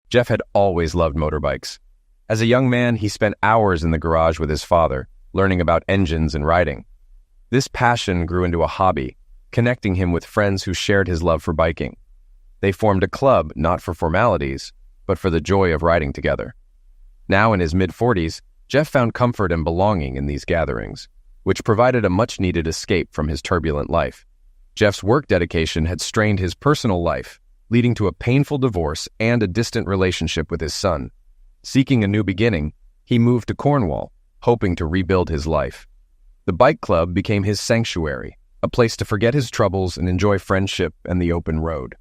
Jeff had always loved motorbikes. As a young man, he spent hours in the garage with his father, learning about engines and riding. This passion grew into a hobby, connecting him with friends who shared his love for biking. They formed a club not for formalities, but for the joy of riding together. Now in his mid-40s, Jeff found comfort and belonging in these gatherings, which provided a much-needed escape from his turbulent life. Jeff's work dedication had strained his personal life, leading to a painful divorce and a distant relationship with his son. Seeking a new beginning, he moved to Cornwall, hoping to rebuild his life. The bike club became his sanctuary, a place to forget his troubles and enjoy friendship and the open road.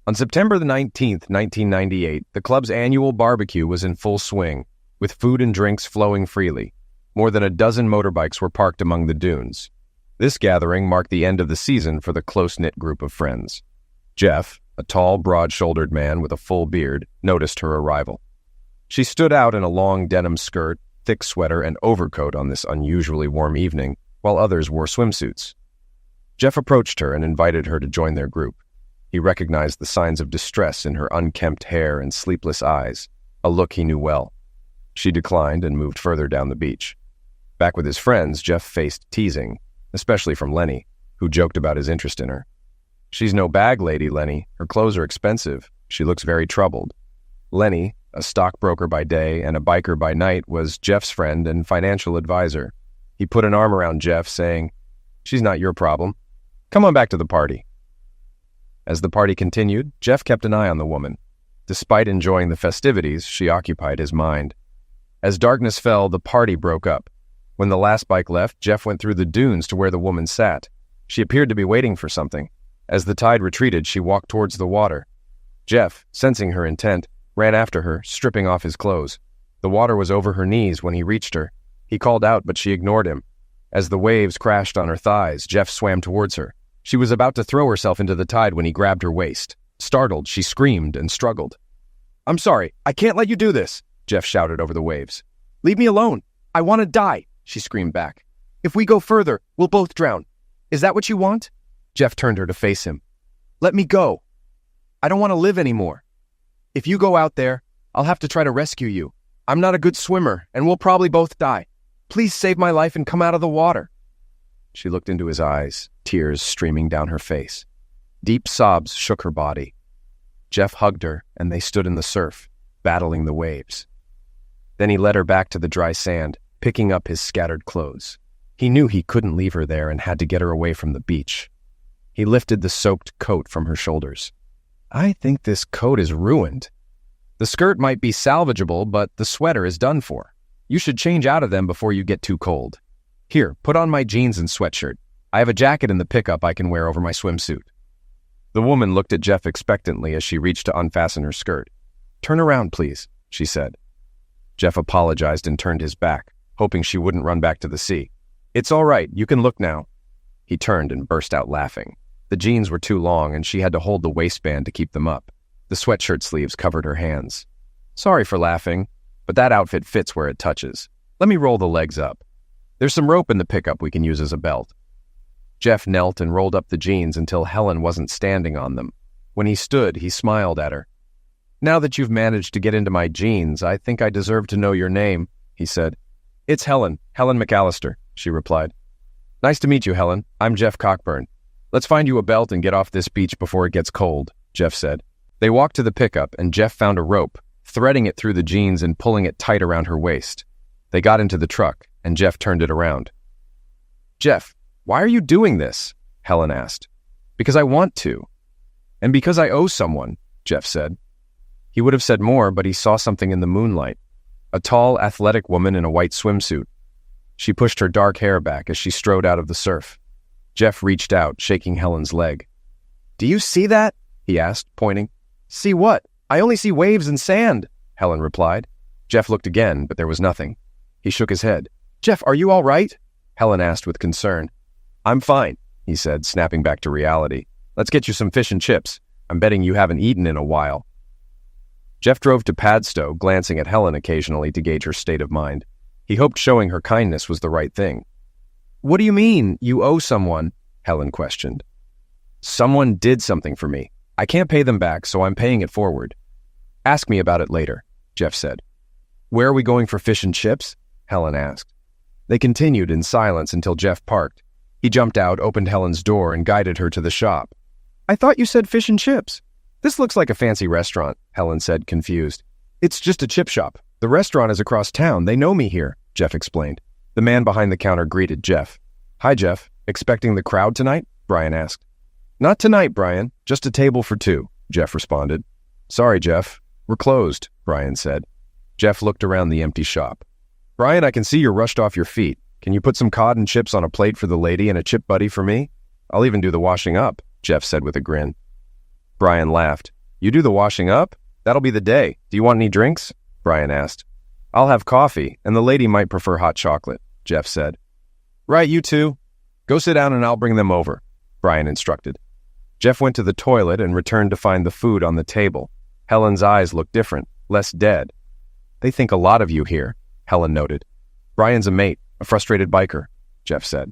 On September the 19th, 1998, the club's annual barbecue was in full swing, with food and drinks flowing freely. More than a dozen motorbikes were parked among the dunes. This gathering marked the end of the season for the close-knit group of friends. Jeff, a tall, broad-shouldered man with a full beard, noticed her arrival. She stood out in a long denim skirt, thick sweater, and overcoat on this unusually warm evening, while others wore swimsuits. Jeff approached her and invited her to join their group. He recognized the signs of distress in her unkempt hair and sleepless eyes, a look he knew well. She declined and moved further down the beach. Back with his friends, Jeff faced teasing, especially from Lenny, who joked about his interest in her. "She's no bag lady, Lenny. Her clothes are expensive. She looks very troubled." Lenny, a stockbroker by day and a biker by night, was Jeff's friend and financial advisor. He put an arm around Jeff, saying, "She's not your problem. Come on back to the party." As the party continued, Jeff kept an eye on the woman. Despite enjoying the festivities, she occupied his mind. As darkness fell, the party broke up. When the last bike left, Jeff went through the dunes to where the woman sat. She appeared to be waiting for something. As the tide retreated, she walked towards the water. Jeff, sensing her intent, ran after her, stripping off his clothes. The water was over her knees when he reached her. He called out, but she ignored him. As the waves crashed on her thighs, Jeff swam towards her. She was about to throw herself into the tide when he grabbed her waist. Startled, she screamed and struggled. "I'm sorry, I can't let you do this," Jeff shouted over the waves. "Leave me alone. I want to die," she screamed back. "If we go further, we'll both drown. Is that what you want?" Jeff turned her to face him. "Let me go. I don't want to live anymore. If you go out there, I'll have to try to rescue you. I'm not a good swimmer, and we'll probably both die. Please save my life and come out of the water." She looked into his eyes, tears streaming down her face. Deep sobs shook her body. Jeff hugged her, and they stood in the surf, battling the waves. Then he led her back to the dry sand, picking up his scattered clothes. He knew he couldn't leave her there and had to get her away from the beach. He lifted the soaked coat from her shoulders. "I think this coat is ruined. The skirt might be salvageable, but the sweater is done for. You should change out of them before you get too cold. Here, put on my jeans and sweatshirt. I have a jacket in the pickup I can wear over my swimsuit." The woman looked at Jeff expectantly as she reached to unfasten her skirt. "Turn around, please," she said. Jeff apologized and turned his back, hoping she wouldn't run back to the sea. "It's all right, you can look now." He turned and burst out laughing. The jeans were too long, and she had to hold the waistband to keep them up. The sweatshirt sleeves covered her hands. "Sorry for laughing, but that outfit fits where it touches. Let me roll the legs up. There's some rope in the pickup we can use as a belt." Jeff knelt and rolled up the jeans until Helen wasn't standing on them. When he stood, he smiled at her. "Now that you've managed to get into my jeans, I think I deserve to know your name," he said. "It's Helen McAllister," she replied. "Nice to meet you, Helen. I'm Jeff Cockburn. Let's find you a belt and get off this beach before it gets cold," Jeff said. They walked to the pickup, and Jeff found a rope, threading it through the jeans and pulling it tight around her waist. They got into the truck, and Jeff turned it around. "Jeff, why are you doing this?" Helen asked. "Because I want to. And because I owe someone," Jeff said. He would have said more, but he saw something in the moonlight. A tall, athletic woman in a white swimsuit. She pushed her dark hair back as she strode out of the surf. Jeff reached out, shaking Helen's leg. "Do you see that?" he asked, pointing. "See what? I only see waves and sand," Helen replied. Jeff looked again, but there was nothing. He shook his head. "Jeff, are you all right?" Helen asked with concern. "I'm fine," he said, snapping back to reality. "Let's get you some fish and chips. I'm betting you haven't eaten in a while." Jeff drove to Padstow, glancing at Helen occasionally to gauge her state of mind. He hoped showing her kindness was the right thing. "What do you mean, you owe someone?" Helen questioned. "Someone did something for me. I can't pay them back, so I'm paying it forward." Ask me about it later, Jeff said. Where are we going for fish and chips? Helen asked. They continued in silence until Jeff parked. He jumped out, opened Helen's door, and guided her to the shop. I thought you said fish and chips. This looks like a fancy restaurant, Helen said, confused. It's just a chip shop. The restaurant is across town. They know me here, Jeff explained. The man behind the counter greeted Jeff. Hi, Jeff. Expecting the crowd tonight? Brian asked. Not tonight, Brian. Just a table for two, Jeff responded. Sorry, Jeff. We're closed, Brian said. Jeff looked around the empty shop. Brian, I can see you're rushed off your feet. Can you put some cod and chips on a plate for the lady and a chip buddy for me? I'll even do the washing up, Jeff said with a grin. Brian laughed. You do the washing up? That'll be the day. Do you want any drinks? Brian asked. I'll have coffee, and the lady might prefer hot chocolate, Jeff said. Right, you two. Go sit down and I'll bring them over, Brian instructed. Jeff went to the toilet and returned to find the food on the table. Helen's eyes looked different, less dead. They think a lot of you here, Helen noted. Brian's a mate, a frustrated biker, Jeff said.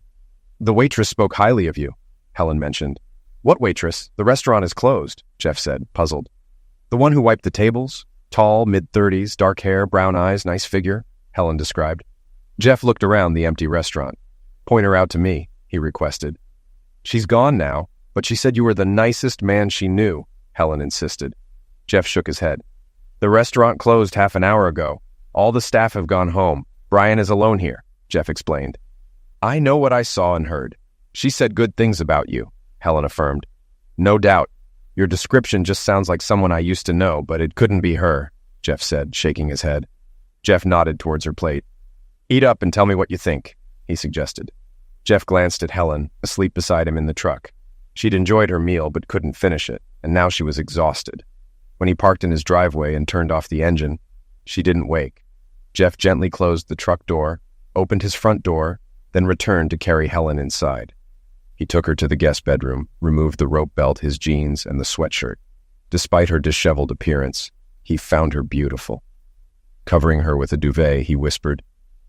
The waitress spoke highly of you, Helen mentioned. What waitress? The restaurant is closed, Jeff said, puzzled. The one who wiped the tables? Tall, mid-30s, dark hair, brown eyes, nice figure, Helen described. Jeff looked around the empty restaurant. Point her out to me, he requested. She's gone now, but she said you were the nicest man she knew, Helen insisted. Jeff shook his head. The restaurant closed half an hour ago. All the staff have gone home. Brian is alone here, Jeff explained. I know what I saw and heard. She said good things about you, Helen affirmed. No doubt. Your description just sounds like someone I used to know, but it couldn't be her, Jeff said, shaking his head. Jeff nodded towards her plate. Eat up and tell me what you think, he suggested. Jeff glanced at Helen, asleep beside him in the truck. She'd enjoyed her meal but couldn't finish it, and now she was exhausted. When he parked in his driveway and turned off the engine, she didn't wake. Jeff gently closed the truck door, opened his front door, then returned to carry Helen inside. He took her to the guest bedroom, removed the rope belt, his jeans, and the sweatshirt. Despite her disheveled appearance, he found her beautiful. Covering her with a duvet, he whispered,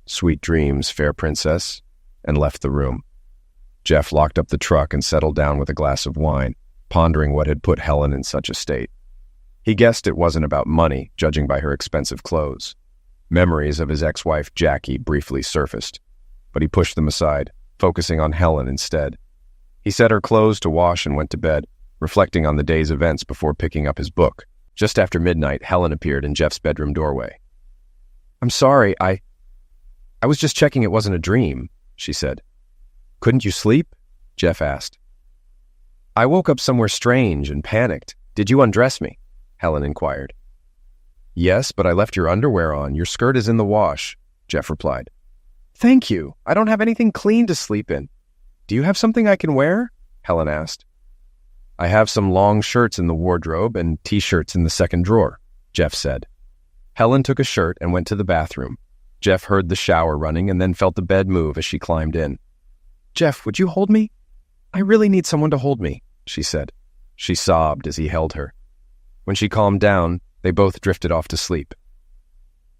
"Sweet dreams, fair princess," and left the room. Jeff locked up the truck and settled down with a glass of wine, pondering what had put Helen in such a state. He guessed it wasn't about money, judging by her expensive clothes. Memories of his ex-wife Jackie briefly surfaced, but he pushed them aside, focusing on Helen instead. He set her clothes to wash and went to bed, reflecting on the day's events before picking up his book. Just after midnight, Helen appeared in Jeff's bedroom doorway. "I'm sorry, I was just checking it wasn't a dream," she said. "Couldn't you sleep?" Jeff asked. "I woke up somewhere strange and panicked. Did you undress me?" Helen inquired. "Yes, but I left your underwear on. Your skirt is in the wash," Jeff replied. "Thank you. I don't have anything clean to sleep in." "Do you have something I can wear?" Helen asked. "I have some long shirts in the wardrobe and t-shirts in the second drawer," Jeff said. Helen took a shirt and went to the bathroom. Jeff heard the shower running and then felt the bed move as she climbed in. "Jeff, would you hold me? I really need someone to hold me," she said. She sobbed as he held her. When she calmed down, they both drifted off to sleep.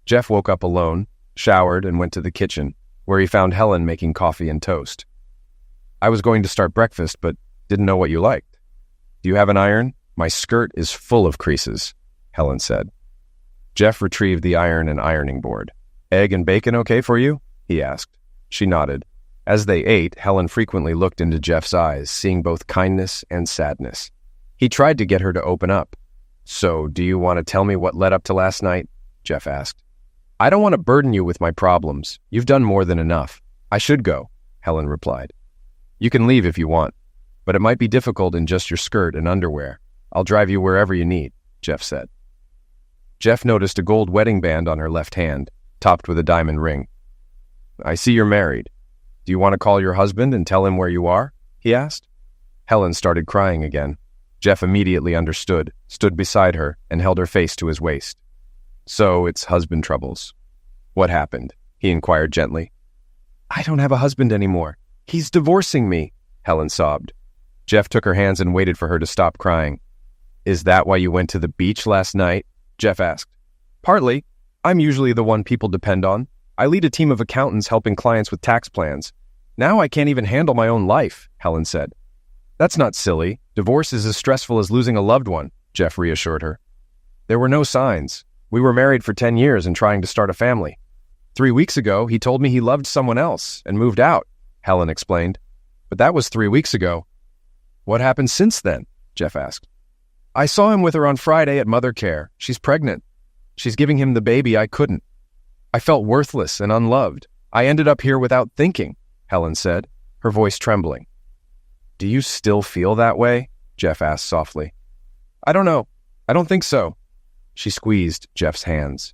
Jeff woke up alone, showered, and went to the kitchen, where he found Helen making coffee and toast. "I was going to start breakfast, but didn't know what you liked." "Do you have an iron? My skirt is full of creases," Helen said. Jeff retrieved the iron and ironing board. "Egg and bacon okay for you?" he asked. She nodded. As they ate, Helen frequently looked into Jeff's eyes, seeing both kindness and sadness. He tried to get her to open up. "So, do you want to tell me what led up to last night?" Jeff asked. "I don't want to burden you with my problems. You've done more than enough. I should go," Helen replied. "You can leave if you want, but it might be difficult in just your skirt and underwear. I'll drive you wherever you need," Jeff said. Jeff noticed a gold wedding band on her left hand, topped with a diamond ring. "I see you're married. Do you want to call your husband and tell him where you are?" he asked. Helen started crying again. Jeff immediately understood, stood beside her, and held her face to his waist. "So it's husband troubles. What happened?" he inquired gently. "I don't have a husband anymore. He's divorcing me," Helen sobbed. Jeff took her hands and waited for her to stop crying. "Is that why you went to the beach last night?" Jeff asked. "Partly. I'm usually the one people depend on. I lead a team of accountants helping clients with tax plans. Now I can't even handle my own life," Helen said. "That's not silly. Divorce is as stressful as losing a loved one," Jeff reassured her. There were no signs. We were married for 10 years and trying to start a family. 3 weeks ago, he told me he loved someone else and moved out, Helen explained. But that was 3 weeks ago. What happened since then? Jeff asked. I saw him with her on Friday at Mother Care. She's pregnant. She's giving him the baby I couldn't. I felt worthless and unloved. I ended up here without thinking, Helen said, her voice trembling. Do you still feel that way? Jeff asked softly. I don't know. I don't think so. She squeezed Jeff's hands.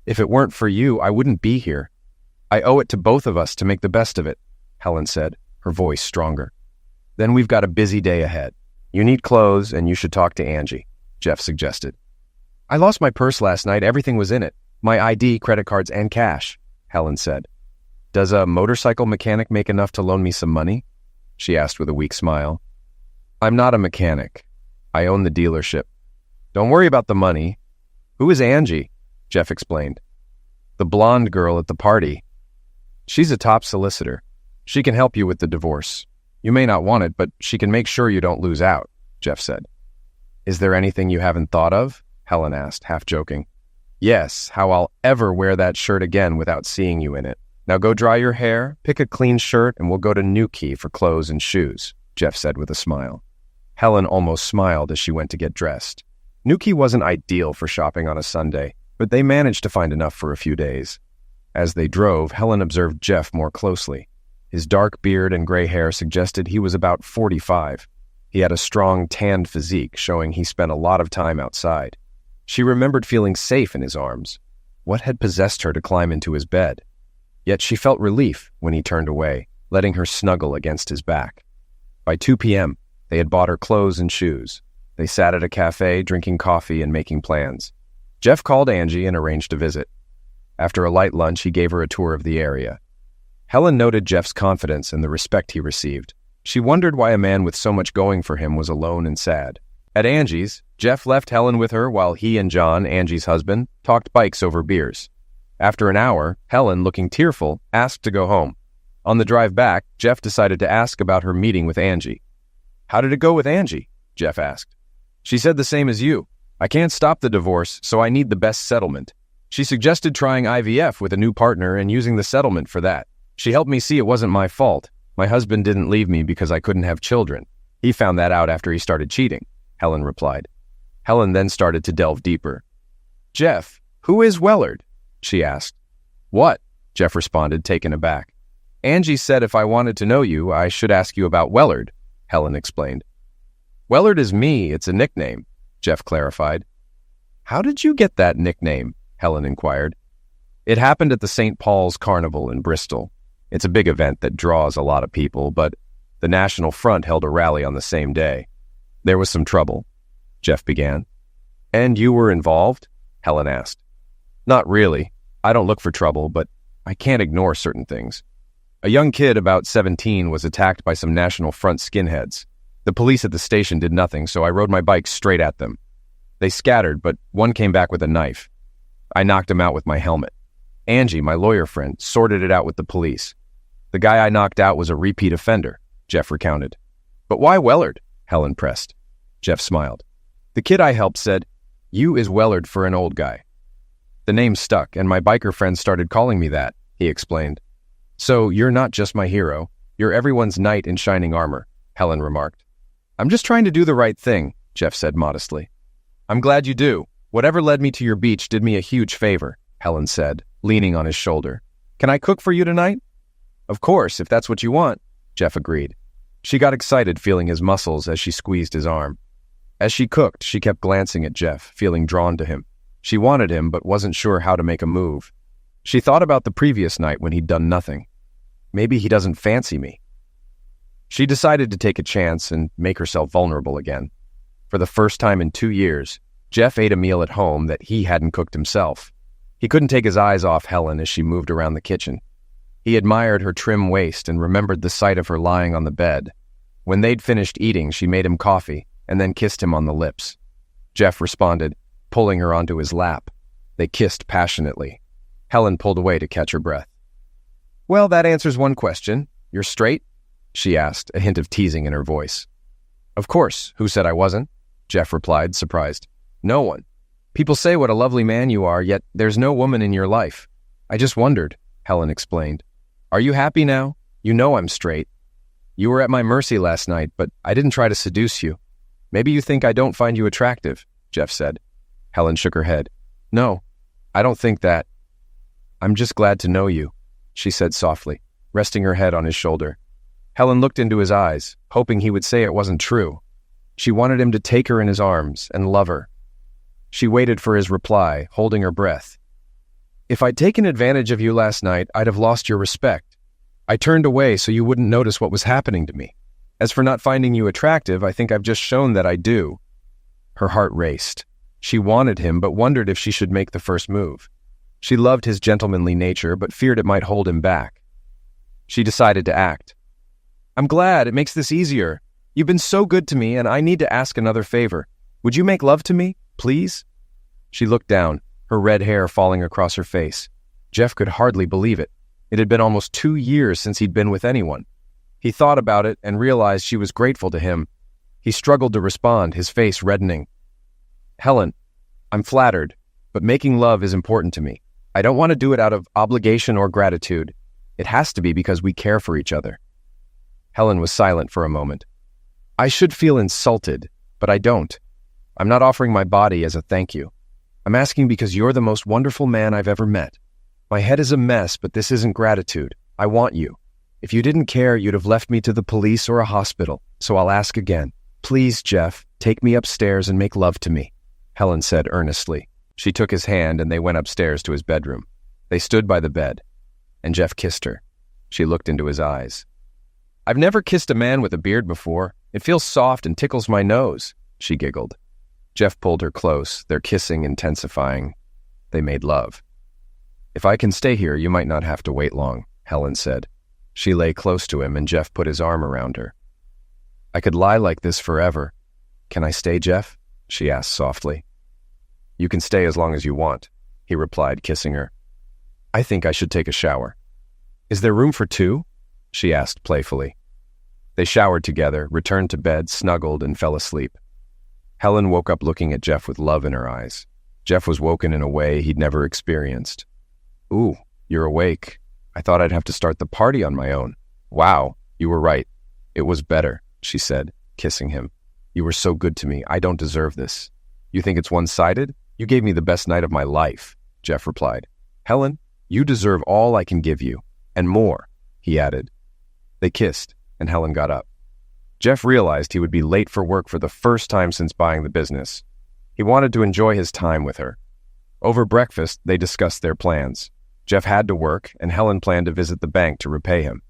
If it weren't for you, I wouldn't be here. I owe it to both of us to make the best of it, Helen said, her voice stronger. Then we've got a busy day ahead. You need clothes and you should talk to Angie, Jeff suggested. I lost my purse last night. Everything was in it. My ID, credit cards, and cash, Helen said. Does a motorcycle mechanic make enough to loan me some money? She asked with a weak smile. I'm not a mechanic. I own the dealership. Don't worry about the money. Who is Angie? Jeff explained. The blonde girl at the party. She's a top solicitor. She can help you with the divorce. You may not want it, but she can make sure you don't lose out, Jeff said. Is there anything you haven't thought of? Helen asked, half joking. Yes, how I'll ever wear that shirt again without seeing you in it. Now go dry your hair, pick a clean shirt, and we'll go to Newquay for clothes and shoes, Jeff said with a smile. Helen almost smiled as she went to get dressed. Newquay wasn't ideal for shopping on a Sunday, but they managed to find enough for a few days. As they drove, Helen observed Jeff more closely. His dark beard and gray hair suggested he was about 45. He had a strong, tanned physique, showing he spent a lot of time outside. She remembered feeling safe in his arms. What had possessed her to climb into his bed? Yet she felt relief when he turned away, letting her snuggle against his back. By 2 p.m., they had bought her clothes and shoes. They sat at a cafe, drinking coffee and making plans. Jeff called Angie and arranged a visit. After a light lunch, he gave her a tour of the area. Helen noted Jeff's confidence and the respect he received. She wondered why a man with so much going for him was alone and sad. At Angie's, Jeff left Helen with her while he and John, Angie's husband, talked bikes over beers. After an hour, Helen, looking tearful, asked to go home. On the drive back, Jeff decided to ask about her meeting with Angie. How did it go with Angie? Jeff asked. She said the same as you. I can't stop the divorce, so I need the best settlement. She suggested trying IVF with a new partner and using the settlement for that. She helped me see it wasn't my fault. My husband didn't leave me because I couldn't have children. He found that out after he started cheating, Helen replied. Helen then started to delve deeper. Jeff, who is Wellard? She asked. What? Jeff responded, taken aback. Angie said if I wanted to know you, I should ask you about Wellard, Helen explained. Wellard is me, it's a nickname, Jeff clarified. How did you get that nickname? Helen inquired. It happened at the St. Paul's Carnival in Bristol. It's a big event that draws a lot of people, but the National Front held a rally on the same day. There was some trouble, Jeff began. And you were involved? Helen asked. Not really. I don't look for trouble, but I can't ignore certain things. A young kid about 17 was attacked by some National Front skinheads. The police at the station did nothing, so I rode my bike straight at them. They scattered, but one came back with a knife. I knocked him out with my helmet. Angie, my lawyer friend, sorted it out with the police. The guy I knocked out was a repeat offender, Jeff recounted. But why Wellard? Helen pressed. Jeff smiled. The kid I helped said, "You is Wellard for an old guy." The name stuck, and my biker friends started calling me that, he explained. So you're not just my hero. You're everyone's knight in shining armor, Helen remarked. I'm just trying to do the right thing, Jeff said modestly. I'm glad you do. Whatever led me to your beach did me a huge favor, Helen said, leaning on his shoulder. Can I cook for you tonight? Of course, if that's what you want, Jeff agreed. She got excited feeling his muscles as she squeezed his arm. As she cooked, she kept glancing at Jeff, feeling drawn to him. She wanted him, but wasn't sure how to make a move. She thought about the previous night when he'd done nothing. Maybe he doesn't fancy me. She decided to take a chance and make herself vulnerable again. For the first time in 2 years, Jeff ate a meal at home that he hadn't cooked himself. He couldn't take his eyes off Helen as she moved around the kitchen. He admired her trim waist and remembered the sight of her lying on the bed. When they'd finished eating, she made him coffee and then kissed him on the lips. Jeff responded, pulling her onto his lap. They kissed passionately. Helen pulled away to catch her breath. Well, that answers one question. You're straight? She asked, a hint of teasing in her voice. Of course. Who said I wasn't? Jeff replied, surprised. No one. People say what a lovely man you are, yet there's no woman in your life. I just wondered, Helen explained. Are you happy now? You know I'm straight. You were at my mercy last night, but I didn't try to seduce you. Maybe you think I don't find you attractive, Jeff said. Helen shook her head. No, I don't think that. I'm just glad to know you, she said softly, resting her head on his shoulder. Helen looked into his eyes, hoping he would say it wasn't true. She wanted him to take her in his arms and love her. She waited for his reply, holding her breath. If I'd taken advantage of you last night, I'd have lost your respect. I turned away so you wouldn't notice what was happening to me. As for not finding you attractive, I think I've just shown that I do. Her heart raced. She wanted him, but wondered if she should make the first move. She loved his gentlemanly nature, but feared it might hold him back. She decided to act. I'm glad, it makes this easier. You've been so good to me, and I need to ask another favor. Would you make love to me, please? She looked down, her red hair falling across her face. Jeff could hardly believe it. It had been almost 2 years since he'd been with anyone. He thought about it and realized she was grateful to him. He struggled to respond, his face reddening. Helen, I'm flattered, but making love is important to me. I don't want to do it out of obligation or gratitude. It has to be because we care for each other. Helen was silent for a moment. I should feel insulted, but I don't. I'm not offering my body as a thank you. I'm asking because you're the most wonderful man I've ever met. My head is a mess, but this isn't gratitude. I want you. If you didn't care, you'd have left me to the police or a hospital, so I'll ask again. Please, Jeff, take me upstairs and make love to me, Helen said earnestly. She took his hand and they went upstairs to his bedroom. They stood by the bed, and Jeff kissed her. She looked into his eyes. I've never kissed a man with a beard before. It feels soft and tickles my nose, she giggled. Jeff pulled her close, their kissing intensifying. They made love. If I can stay here, you might not have to wait long, Helen said. She lay close to him and Jeff put his arm around her. I could lie like this forever. Can I stay, Jeff? She asked softly. You can stay as long as you want, he replied, kissing her. I think I should take a shower. Is there room for 2? She asked playfully. They showered together, returned to bed, snuggled, and fell asleep. Helen woke up looking at Jeff with love in her eyes. Jeff was woken in a way he'd never experienced. Ooh, you're awake. I thought I'd have to start the party on my own. Wow, you were right. It was better, she said, kissing him. You were so good to me. I don't deserve this. You think it's one-sided? You gave me the best night of my life, Jeff replied. Helen, you deserve all I can give you, and more, he added. They kissed, and Helen got up. Jeff realized he would be late for work for the first time since buying the business. He wanted to enjoy his time with her. Over breakfast, they discussed their plans. Jeff had to work, and Helen planned to visit the bank to repay him.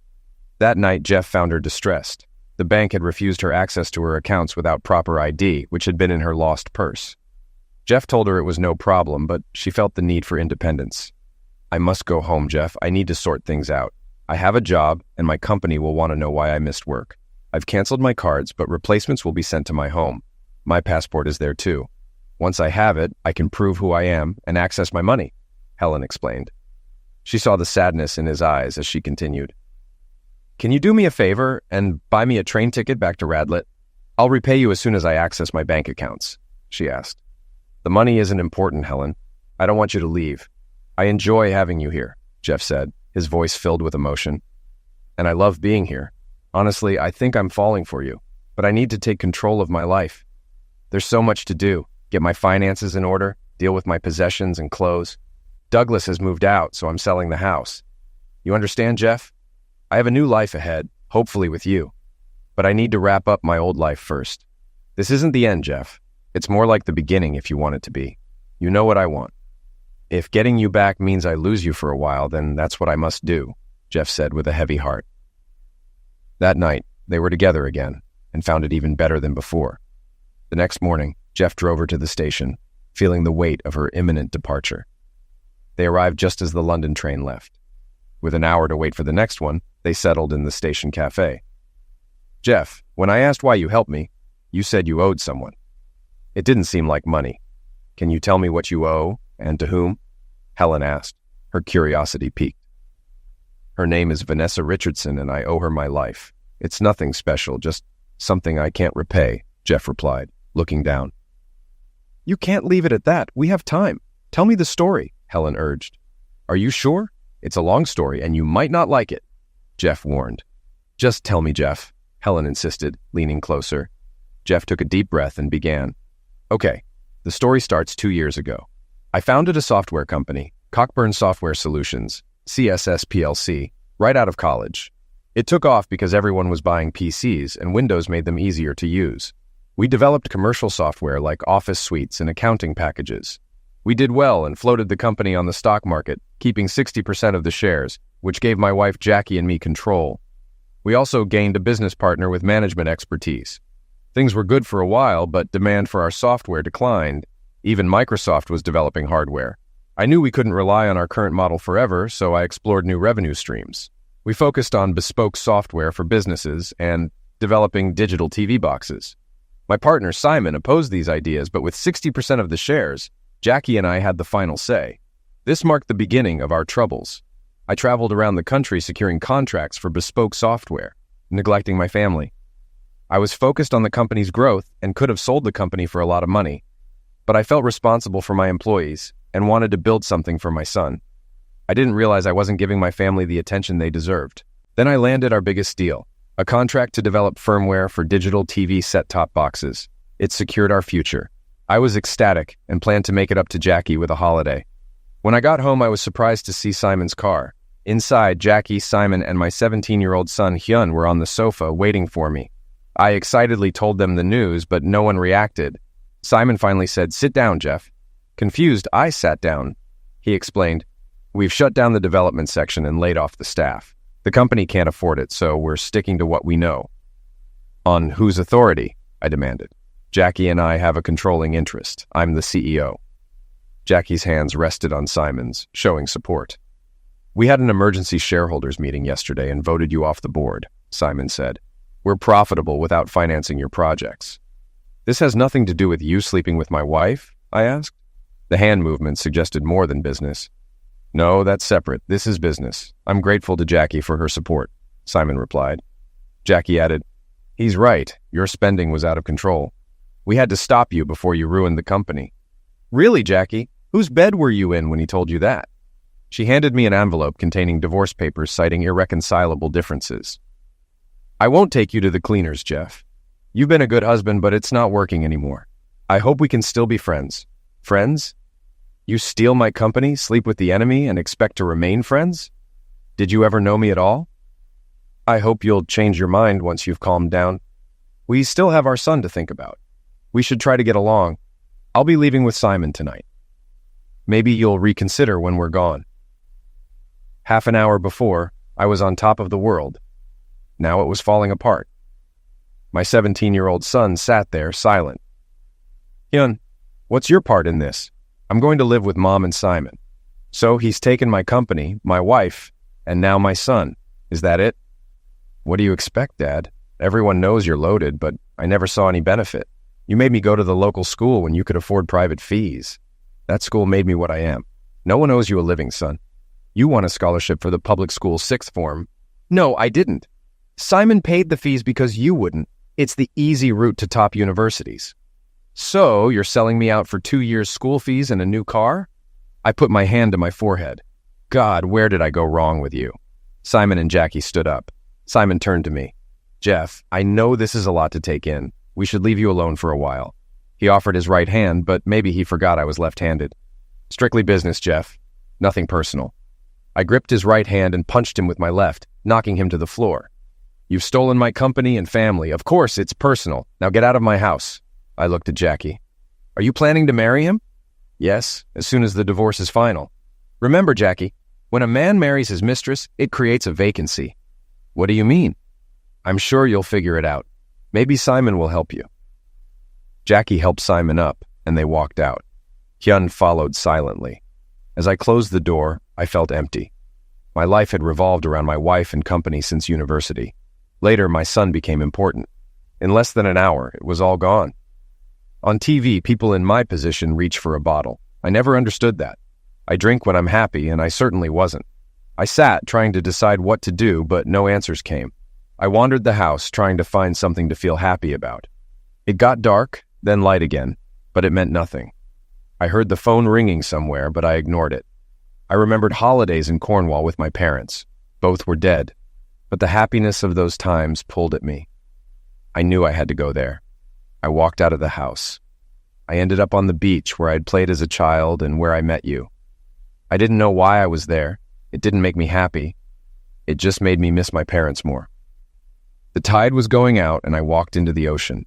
That night, Jeff found her distressed. The bank had refused her access to her accounts without proper ID, which had been in her lost purse. Jeff told her it was no problem, but she felt the need for independence. I must go home, Jeff. I need to sort things out. I have a job, and my company will want to know why I missed work. I've canceled my cards, but replacements will be sent to my home. My passport is there too. Once I have it, I can prove who I am and access my money, Helen explained. She saw the sadness in his eyes as she continued. Can you do me a favor and buy me a train ticket back to Radlett? I'll repay you as soon as I access my bank accounts, she asked. The money isn't important, Helen. I don't want you to leave. I enjoy having you here, Jeff said, his voice filled with emotion. And I love being here. Honestly, I think I'm falling for you, but I need to take control of my life. There's so much to do. Get my finances in order, deal with my possessions and clothes. Douglas has moved out, so I'm selling the house. You understand, Jeff? I have a new life ahead, hopefully with you. But I need to wrap up my old life first. This isn't the end, Jeff. It's more like the beginning if you want it to be. You know what I want. If getting you back means I lose you for a while, then that's what I must do, Jeff said with a heavy heart. That night, they were together again, and found it even better than before. The next morning, Jeff drove her to the station, feeling the weight of her imminent departure. They arrived just as the London train left. With an hour to wait for the next one, they settled in the station cafe. Jeff, when I asked why you helped me, you said you owed someone. It didn't seem like money. Can you tell me what you owe, and to whom? Helen asked, her curiosity piqued. Her name is Vanessa Richardson, and I owe her my life. It's nothing special, just something I can't repay, Jeff replied, looking down. You can't leave it at that. We have time. Tell me the story, Helen urged. Are you sure? It's a long story, and you might not like it, Jeff warned. Just tell me, Jeff, Helen insisted, leaning closer. Jeff took a deep breath and began. Okay, the story starts 2 years ago. I founded a software company, Cockburn Software Solutions, CSS PLC, right out of college. It took off because everyone was buying PCs and Windows made them easier to use. We developed commercial software like office suites and accounting packages. We did well and floated the company on the stock market, keeping 60% of the shares, which gave my wife Jackie and me control. We also gained a business partner with management expertise. Things were good for a while, but demand for our software declined. Even Microsoft was developing hardware. I knew we couldn't rely on our current model forever, so I explored new revenue streams. We focused on bespoke software for businesses and developing digital TV boxes. My partner, Simon, opposed these ideas, but with 60% of the shares, Jackie and I had the final say. This marked the beginning of our troubles. I traveled around the country securing contracts for bespoke software, neglecting my family. I was focused on the company's growth and could have sold the company for a lot of money, but I felt responsible for my employees and wanted to build something for my son. I didn't realize I wasn't giving my family the attention they deserved. Then I landed our biggest deal, a contract to develop firmware for digital TV set-top boxes. It secured our future. I was ecstatic and planned to make it up to Jackie with a holiday. When I got home, I was surprised to see Simon's car. Inside, Jackie, Simon, and my 17-year-old son Hyun were on the sofa waiting for me. I excitedly told them the news, but no one reacted. Simon finally said, "Sit down, Jeff." Confused, I sat down. He explained, "We've shut down the development section and laid off the staff. The company can't afford it, so we're sticking to what we know." "On whose authority?" I demanded. "Jackie and I have a controlling interest. I'm the CEO." Jackie's hands rested on Simon's, showing support. "We had an emergency shareholders meeting yesterday and voted you off the board," Simon said. "We're profitable without financing your projects." "This has nothing to do with you sleeping with my wife?" I asked. The hand movement suggested more than business. "No, that's separate. This is business. I'm grateful to Jackie for her support," Simon replied. Jackie added, "He's right. Your spending was out of control. We had to stop you before you ruined the company." "Really, Jackie? Whose bed were you in when he told you that?" She handed me an envelope containing divorce papers citing irreconcilable differences. "I won't take you to the cleaners, Jeff. You've been a good husband, but it's not working anymore. I hope we can still be friends." "Friends? You steal my company, sleep with the enemy, and expect to remain friends? Did you ever know me at all?" "I hope you'll change your mind once you've calmed down. We still have our son to think about. We should try to get along. I'll be leaving with Simon tonight. Maybe you'll reconsider when we're gone." Half an hour before, I was on top of the world. Now it was falling apart. My 17-year-old son sat there, silent. "Hyun, what's your part in this? I'm going to live with Mom and Simon. So he's taken my company, my wife, and now my son. Is that it?" "What do you expect, Dad? Everyone knows you're loaded, but I never saw any benefit. You made me go to the local school when you could afford private fees. That school made me what I am. No one owes you a living, son. You won a scholarship for the public school sixth form." "No, I didn't. Simon paid the fees because you wouldn't. It's the easy route to top universities." "So, you're selling me out for 2 years' school fees and a new car?" I put my hand to my forehead. God, where did I go wrong with you? Simon and Jackie stood up. Simon turned to me. "Jeff, I know this is a lot to take in. We should leave you alone for a while." He offered his right hand, but maybe he forgot I was left-handed. "Strictly business, Jeff. Nothing personal." I gripped his right hand and punched him with my left, knocking him to the floor. "You've stolen my company and family. Of course, it's personal. Now get out of my house." I looked at Jackie. "Are you planning to marry him?" "Yes, as soon as the divorce is final." "Remember, Jackie, when a man marries his mistress, it creates a vacancy." "What do you mean?" "I'm sure you'll figure it out. Maybe Simon will help you." Jackie helped Simon up, and they walked out. Hyun followed silently. As I closed the door, I felt empty. My life had revolved around my wife and company since university. Later, my son became important. In less than an hour, it was all gone. On TV, people in my position reach for a bottle. I never understood that. I drink when I'm happy, and I certainly wasn't. I sat, trying to decide what to do, but no answers came. I wandered the house, trying to find something to feel happy about. It got dark, then light again, but it meant nothing. I heard the phone ringing somewhere, but I ignored it. I remembered holidays in Cornwall with my parents. Both were dead, but the happiness of those times pulled at me. I knew I had to go there. I walked out of the house. I ended up on the beach where I'd played as a child and where I met you. I didn't know why I was there. It didn't make me happy. It just made me miss my parents more. The tide was going out and I walked into the ocean.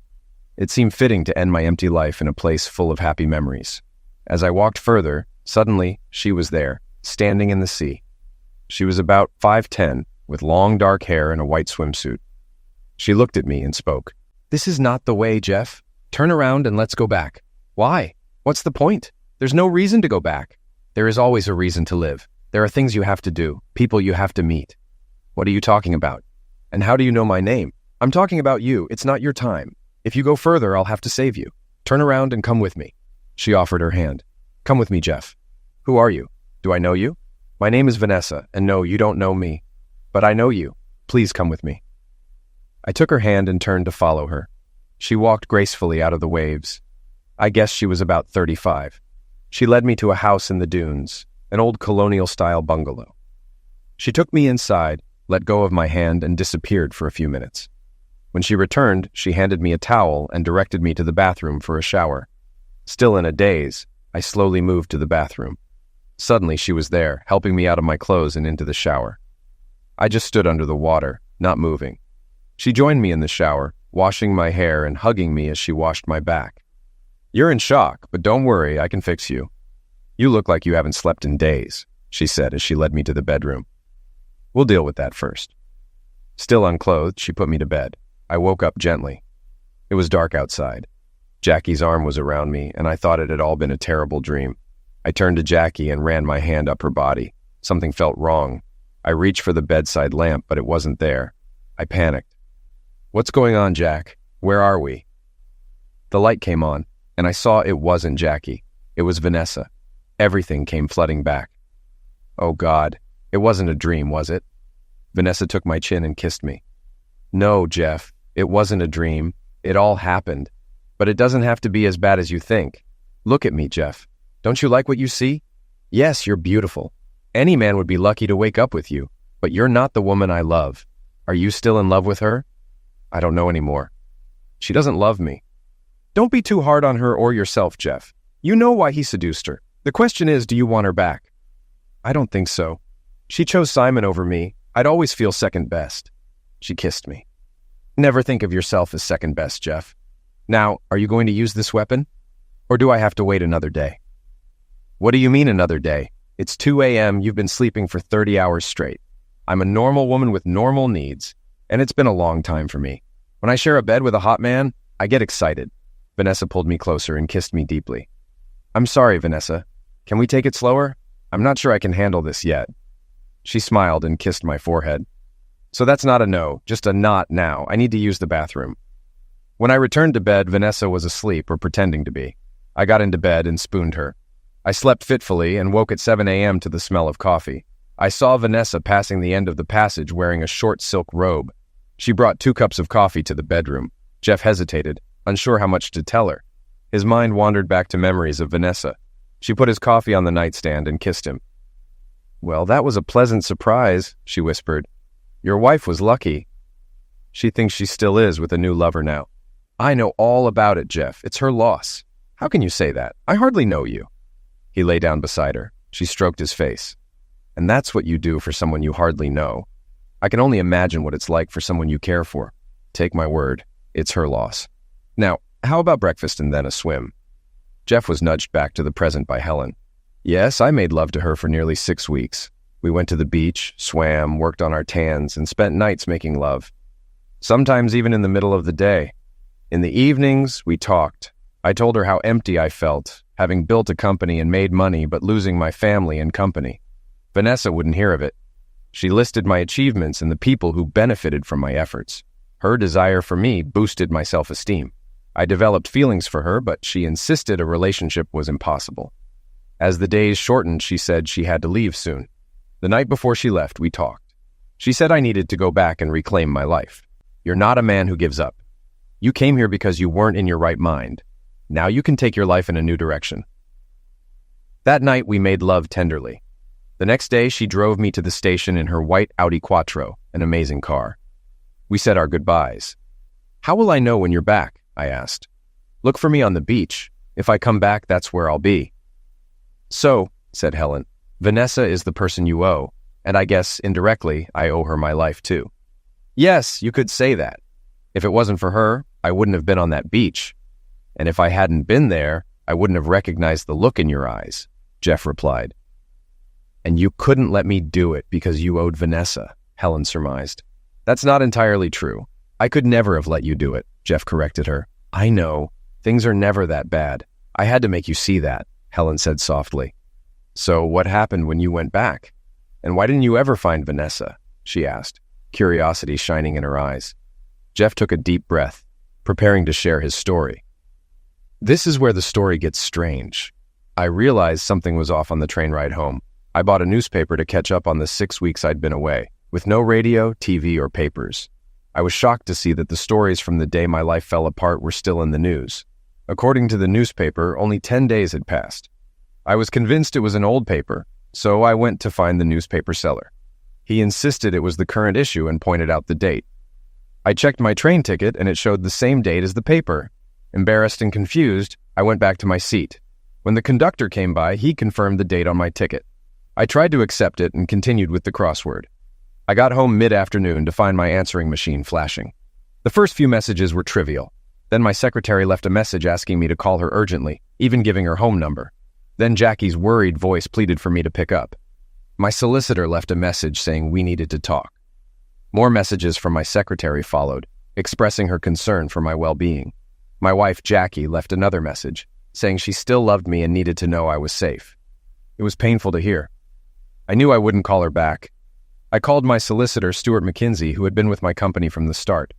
It seemed fitting to end my empty life in a place full of happy memories. As I walked further, suddenly she was there, standing in the sea. She was about 5'10", with long dark hair and a white swimsuit. She looked at me and spoke. "This is not the way, Jeff. Turn around and let's go back." "Why? What's the point? There's no reason to go back." "There is always a reason to live. There are things you have to do, people you have to meet." "What are you talking about? And how do you know my name?" "I'm talking about you. It's not your time. If you go further, I'll have to save you. Turn around and come with me." She offered her hand. "Come with me, Jeff." "Who are you? Do I know you?" "My name is Vanessa, and no, you don't know me. But I know you. Please come with me." I took her hand and turned to follow her. She walked gracefully out of the waves. I guess she was about 35. She led me to a house in the dunes, an old colonial-style bungalow. She took me inside, let go of my hand, and disappeared for a few minutes. When she returned, she handed me a towel and directed me to the bathroom for a shower. Still in a daze, I slowly moved to the bathroom. Suddenly she was there, helping me out of my clothes and into the shower. I just stood under the water, not moving. She joined me in the shower, washing my hair and hugging me as she washed my back. "You're in shock, but don't worry, I can fix you. You look like you haven't slept in days," she said as she led me to the bedroom. "We'll deal with that first." Still unclothed, she put me to bed. I woke up gently. It was dark outside. Jackie's arm was around me, and I thought it had all been a terrible dream. I turned to Jackie and ran my hand up her body. Something felt wrong. I reached for the bedside lamp, but it wasn't there. I panicked. "What's going on, Jack? Where are we?" The light came on, and I saw it wasn't Jackie. It was Vanessa. Everything came flooding back. Oh God, it wasn't a dream, was it? Vanessa took my chin and kissed me. "No, Jeff, it wasn't a dream. It all happened. But it doesn't have to be as bad as you think. Look at me, Jeff. Don't you like what you see? Yes, you're beautiful. Any man would be lucky to wake up with you, but you're not the woman I love. Are you still in love with her?" "I don't know anymore." "She doesn't love me." "Don't be too hard on her or yourself, Jeff. You know why he seduced her. The question is, do you want her back?" "I don't think so. She chose Simon over me. I'd always feel second best." She kissed me. "Never think of yourself as second best, Jeff. Now, are you going to use this weapon? Or do I have to wait another day?" "What do you mean another day? It's 2 a.m., you've been sleeping for 30 hours straight. I'm a normal woman with normal needs, and it's been a long time for me. When I share a bed with a hot man, I get excited." Vanessa pulled me closer and kissed me deeply. "I'm sorry, Vanessa. Can we take it slower? I'm not sure I can handle this yet." She smiled and kissed my forehead. "So that's not a no, just a not now. I need to use the bathroom." When I returned to bed, Vanessa was asleep or pretending to be. I got into bed and spooned her. I slept fitfully and woke at 7 a.m. to the smell of coffee. I saw Vanessa passing the end of the passage wearing a short silk robe. She brought 2 cups of coffee to the bedroom. Jeff hesitated, unsure how much to tell her. His mind wandered back to memories of Vanessa. She put his coffee on the nightstand and kissed him. "Well, that was a pleasant surprise," she whispered. "Your wife was lucky." "She thinks she still is with a new lover now." "I know all about it, Jeff. It's her loss." "How can you say that? I hardly know you." He lay down beside her. She stroked his face. "And that's what you do for someone you hardly know. I can only imagine what it's like for someone you care for. Take my word, it's her loss. Now, how about breakfast and then a swim?" Jeff was nudged back to the present by Helen. "Yes, I made love to her for nearly 6 weeks. We went to the beach, swam, worked on our tans, and spent nights making love. Sometimes even in the middle of the day. In the evenings, we talked. I told her how empty I felt, having built a company and made money, but losing my family and company. Vanessa wouldn't hear of it. She listed my achievements and the people who benefited from my efforts. Her desire for me boosted my self-esteem. I developed feelings for her, but she insisted a relationship was impossible. As the days shortened, she said she had to leave soon. The night before she left, we talked. She said I needed to go back and reclaim my life. You're not a man who gives up. You came here because you weren't in your right mind. Now you can take your life in a new direction. That night, we made love tenderly. The next day, she drove me to the station in her white Audi Quattro, an amazing car. We said our goodbyes. "How will I know when you're back?" I asked. "Look for me on the beach. If I come back, that's where I'll be." "So," said Helen, "Vanessa is the person you owe, and I guess, indirectly, I owe her my life too." "Yes, you could say that. If it wasn't for her, I wouldn't have been on that beach. And if I hadn't been there, I wouldn't have recognized the look in your eyes," Jeff replied. "And you couldn't let me do it because you owed Vanessa," Helen surmised. "That's not entirely true. I could never have let you do it," Jeff corrected her. "I know. Things are never that bad. I had to make you see that," Helen said softly. "So what happened when you went back? And why didn't you ever find Vanessa?" she asked, curiosity shining in her eyes. Jeff took a deep breath, preparing to share his story. This is where the story gets strange. I realized something was off on the train ride home. I bought a newspaper to catch up on the 6 weeks I'd been away, with no radio, TV, or papers. I was shocked to see that the stories from the day my life fell apart were still in the news. According to the newspaper, only 10 days had passed. I was convinced it was an old paper, so I went to find the newspaper seller. He insisted it was the current issue and pointed out the date. I checked my train ticket and it showed the same date as the paper. Embarrassed and confused, I went back to my seat. When the conductor came by, he confirmed the date on my ticket. I tried to accept it and continued with the crossword. I got home mid-afternoon to find my answering machine flashing. The first few messages were trivial. Then my secretary left a message asking me to call her urgently, even giving her home number. Then Jackie's worried voice pleaded for me to pick up. My solicitor left a message saying we needed to talk. More messages from my secretary followed, expressing her concern for my well-being. My wife, Jackie, left another message, saying she still loved me and needed to know I was safe. It was painful to hear. I knew I wouldn't call her back. I called my solicitor, Stuart McKinsey, who had been with my company from the start.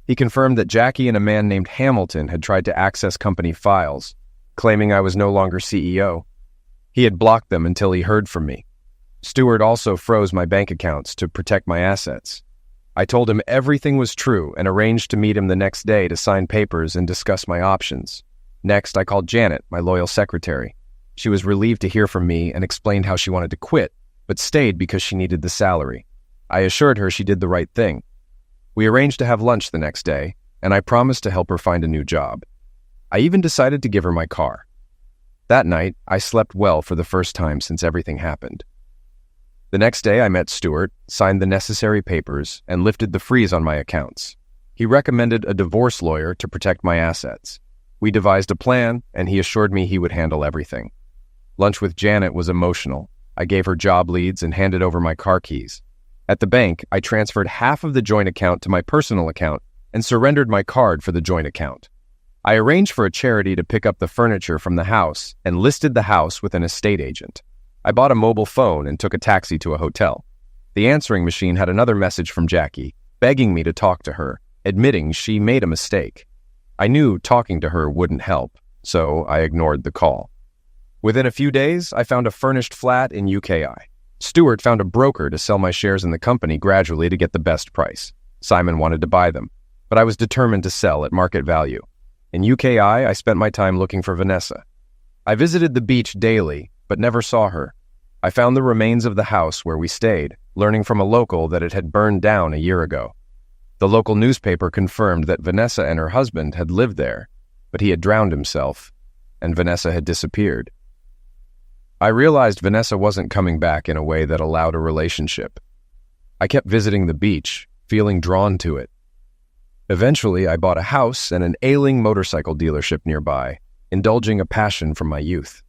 He confirmed that Jackie and a man named Hamilton had tried to access company files, claiming I was no longer CEO. He had blocked them until he heard from me. Stuart also froze my bank accounts to protect my assets. I told him everything was true and arranged to meet him the next day to sign papers and discuss my options. Next, I called Janet, my loyal secretary. She was relieved to hear from me and explained how she wanted to quit, but stayed because she needed the salary. I assured her she did the right thing. We arranged to have lunch the next day, and I promised to help her find a new job. I even decided to give her my car. That night, I slept well for the first time since everything happened. The next day, I met Stuart, signed the necessary papers, and lifted the freeze on my accounts. He recommended a divorce lawyer to protect my assets. We devised a plan, and he assured me he would handle everything. Lunch with Janet was emotional. I gave her job leads and handed over my car keys. At the bank, I transferred half of the joint account to my personal account and surrendered my card for the joint account. I arranged for a charity to pick up the furniture from the house and listed the house with an estate agent. I bought a mobile phone and took a taxi to a hotel. The answering machine had another message from Jackie, begging me to talk to her, admitting she made a mistake. I knew talking to her wouldn't help, so I ignored the call. Within a few days, I found a furnished flat in UKI. Stuart found a broker to sell my shares in the company gradually to get the best price. Simon wanted to buy them, but I was determined to sell at market value. In UKI, I spent my time looking for Vanessa. I visited the beach daily, but never saw her. I found the remains of the house where we stayed, learning from a local that it had burned down a year ago. The local newspaper confirmed that Vanessa and her husband had lived there, but he had drowned himself, and Vanessa had disappeared. I realized Vanessa wasn't coming back in a way that allowed a relationship. I kept visiting the beach, feeling drawn to it. Eventually, I bought a house and an ailing motorcycle dealership nearby, indulging a passion from my youth.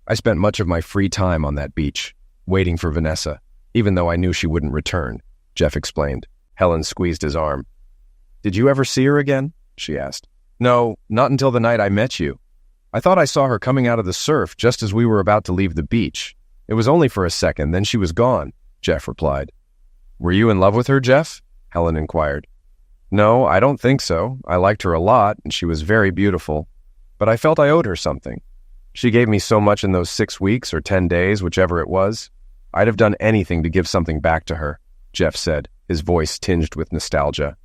I spent much of my free time on that beach, waiting for Vanessa, even though I knew she wouldn't return, Jeff explained. Helen squeezed his arm. "Did you ever see her again?" she asked. "No, not until the night I met you. I thought I saw her coming out of the surf just as we were about to leave the beach. It was only for a second, then she was gone," Jeff replied. "Were you in love with her, Jeff?" Helen inquired. "No, I don't think so. I liked her a lot, and she was very beautiful. But I felt I owed her something. She gave me so much in those 6 weeks or 10 days, whichever it was. I'd have done anything to give something back to her," Jeff said, his voice tinged with nostalgia.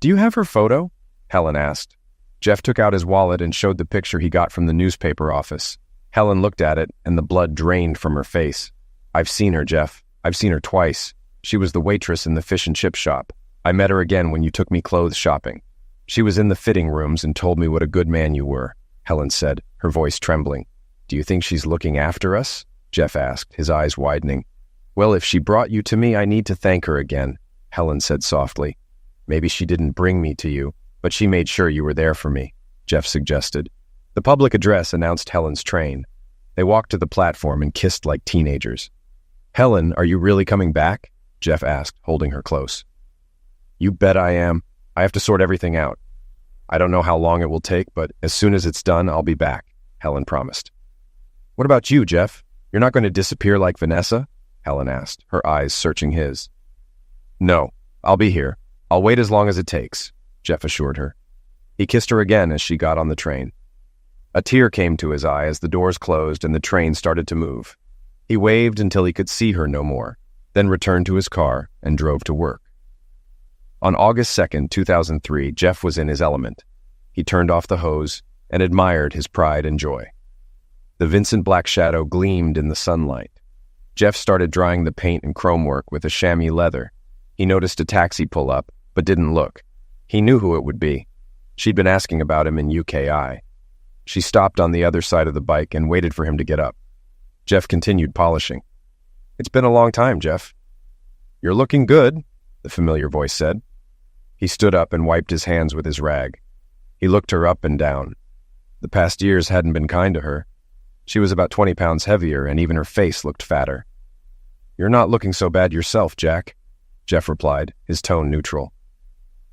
"Do you have her photo?" Helen asked. Jeff took out his wallet and showed the picture he got from the newspaper office. Helen looked at it, and the blood drained from her face. "I've seen her, Jeff. I've seen her twice. She was the waitress in the fish and chip shop. I met her again when you took me clothes shopping. She was in the fitting rooms and told me what a good man you were," Helen said, her voice trembling. "Do you think she's looking after us?" Jeff asked, his eyes widening. "Well, if she brought you to me, I need to thank her again," Helen said softly. "Maybe she didn't bring me to you, but she made sure you were there for me," Jeff suggested. The public address announced Helen's train. They walked to the platform and kissed like teenagers. "Helen, are you really coming back?" Jeff asked, holding her close. "You bet I am. I have to sort everything out. I don't know how long it will take, but as soon as it's done, I'll be back," Helen promised. "What about you, Jeff? You're not going to disappear like Vanessa?" Helen asked, her eyes searching his. "No, I'll be here. I'll wait as long as it takes," Jeff assured her. He kissed her again as she got on the train. A tear came to his eye as the doors closed and the train started to move. He waved until he could see her no more, then returned to his car and drove to work. On August 2nd, 2003, Jeff was in his element. He turned off the hose and admired his pride and joy. The Vincent Black shadow gleamed in the sunlight. Jeff started drying the paint and chrome work with a chamois leather. He noticed a taxi pull up, but didn't look. He knew who it would be. She'd been asking about him in UKI. She stopped on the other side of the bike and waited for him to get up. Jeff continued polishing. "It's been a long time, Jeff." "You're looking good," the familiar voice said. He stood up and wiped his hands with his rag. He looked her up and down. The past years hadn't been kind to her. She was about 20 pounds heavier, and even her face looked fatter. "You're not looking so bad yourself, Jack," Jeff replied, his tone neutral.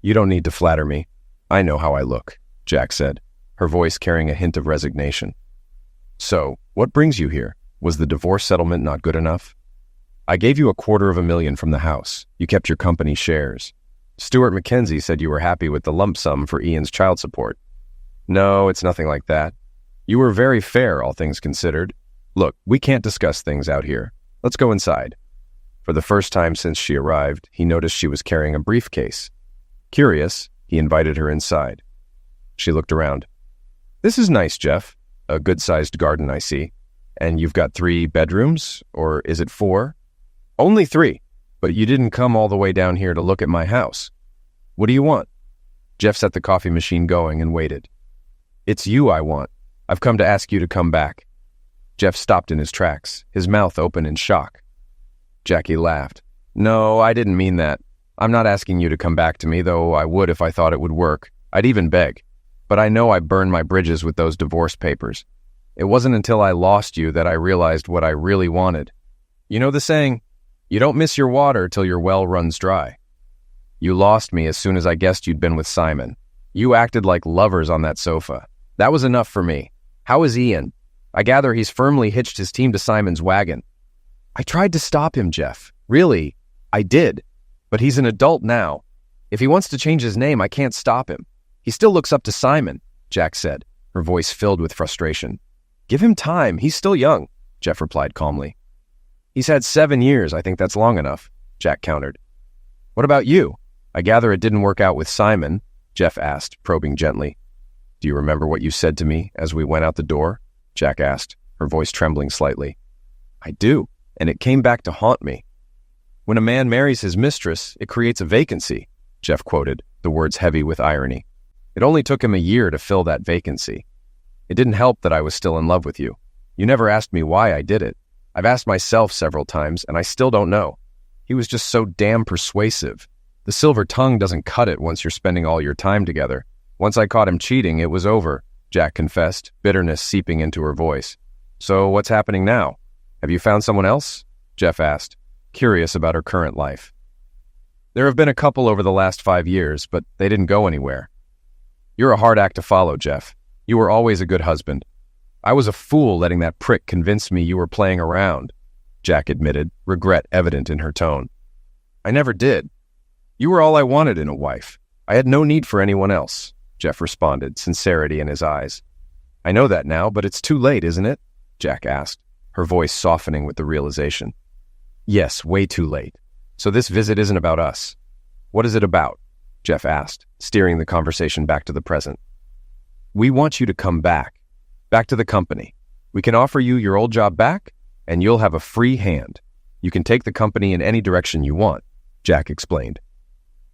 "You don't need to flatter me. I know how I look," Jack said, her voice carrying a hint of resignation. "So, what brings you here? Was the divorce settlement not good enough?" "I gave you $250,000 from the house. You kept your company shares. Stuart McKenzie said you were happy with the lump sum for Ian's child support." "No, it's nothing like that. You were very fair, all things considered. Look, we can't discuss things out here. Let's go inside." For the first time since she arrived, he noticed she was carrying a briefcase. Curious, he invited her inside. She looked around. "This is nice, Jeff. A good-sized garden, I see. And you've got 3 bedrooms, or is it 4? "Only 3. But you didn't come all the way down here to look at my house. What do you want?" Jeff set the coffee machine going and waited. "It's you I want. I've come to ask you to come back." Jeff stopped in his tracks, his mouth open in shock. Jackie laughed. "No, I didn't mean that. I'm not asking you to come back to me, though I would if I thought it would work. I'd even beg. But I know I burned my bridges with those divorce papers. It wasn't until I lost you that I realized what I really wanted. You know the saying, you don't miss your water till your well runs dry. You lost me as soon as I guessed you'd been with Simon. You acted like lovers on that sofa. That was enough for me. How is Ian? I gather he's firmly hitched his team to Simon's wagon." "I tried to stop him, Jeff. Really, I did. But he's an adult now. If he wants to change his name, I can't stop him. He still looks up to Simon," Jack said, her voice filled with frustration. "Give him time. He's still young," Jeff replied calmly. "He's had 7 years. I think that's long enough," Jack countered. "What about you? I gather it didn't work out with Simon," Jeff asked, probing gently. "Do you remember what you said to me as we went out the door?" Jack asked, her voice trembling slightly. "I do, and it came back to haunt me. When a man marries his mistress, it creates a vacancy," Jeff quoted, the words heavy with irony. "It only took him a year to fill that vacancy. It didn't help that I was still in love with you. You never asked me why I did it. I've asked myself several times, and I still don't know. He was just so damn persuasive. The silver tongue doesn't cut it once you're spending all your time together. Once I caught him cheating, it was over," Jack confessed, bitterness seeping into her voice. "So what's happening now? Have you found someone else?" Jeff asked, curious about her current life. "There have been a couple over the last 5 years, but they didn't go anywhere." "You're a hard act to follow, Jeff. You were always a good husband. I was a fool letting that prick convince me you were playing around," Jack admitted, regret evident in her tone. "I never did. You were all I wanted in a wife. I had no need for anyone else," Jeff responded, sincerity in his eyes. "I know that now, but it's too late, isn't it?" Jack asked, her voice softening with the realization. "Yes, way too late. So this visit isn't about us. What is it about?" Jeff asked, steering the conversation back to the present. "We want you to come back to the company. We can offer you your old job back, and you'll have a free hand. You can take the company in any direction you want, Jack explained.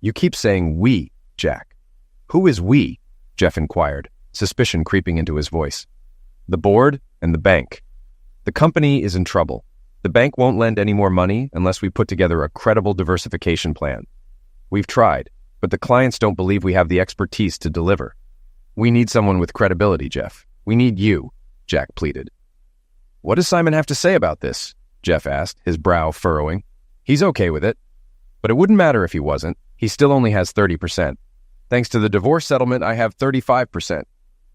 You keep saying we, Jack. Who is we? Jeff inquired, suspicion creeping into his voice. The board and the bank. The company is in trouble. The bank won't lend any more money unless we put together a credible diversification plan. We've tried, but the clients don't believe we have the expertise to deliver. We need someone with credibility, Jeff. We need you, Jack pleaded. What does Simon have to say about this? Jeff asked, his brow furrowing. He's okay with it. But it wouldn't matter if he wasn't. He still only has 30%. Thanks to the divorce settlement, I have 35%.